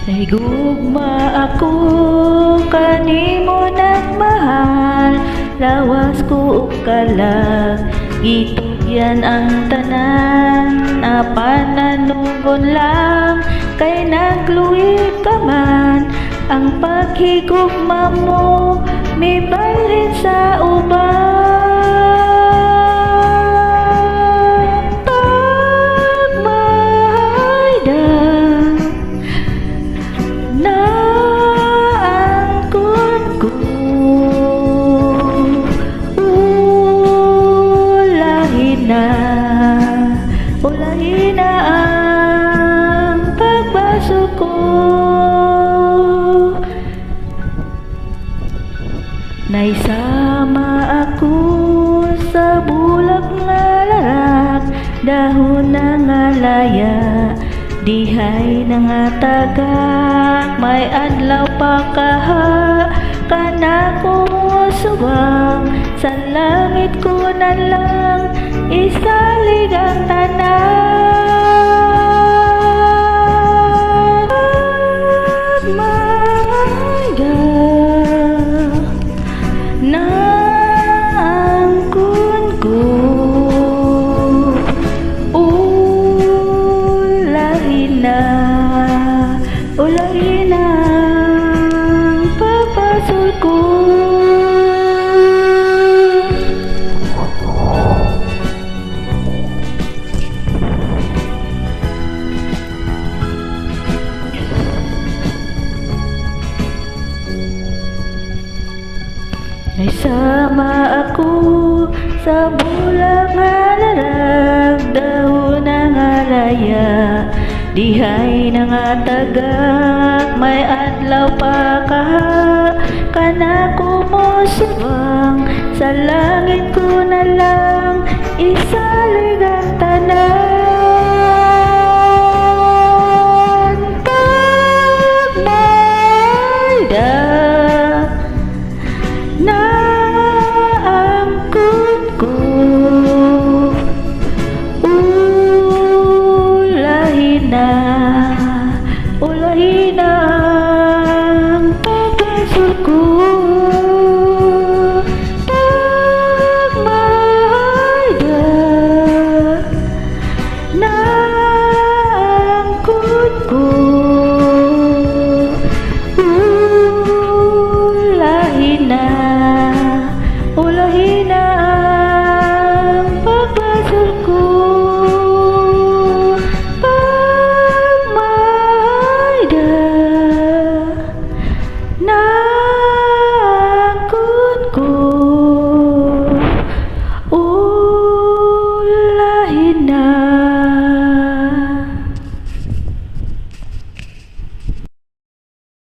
Naigugma ako kanimo nagmahal, lawas ko kalag gitugyan ang tanan, apan nanugon lang kay nagluwid ka man. Ang paghigugma mo may balit sa uban. Ulahin na ang pagbaso ko. Naisama ako sa bulak nga larak, dahon na nga laya, dihay na nga tagak. May adlaw pa kaha, kanako mo suwang, sa langit ko na lang isalig ang tanan. Magmahal na angkon ko, ulahin na ang papasol ko. Naisama ako sa bulang nga lalag, dahon na nga laya, dihay na nga tagak. May adlaw pa kaha, kanako mo subang, sa langit ko na lang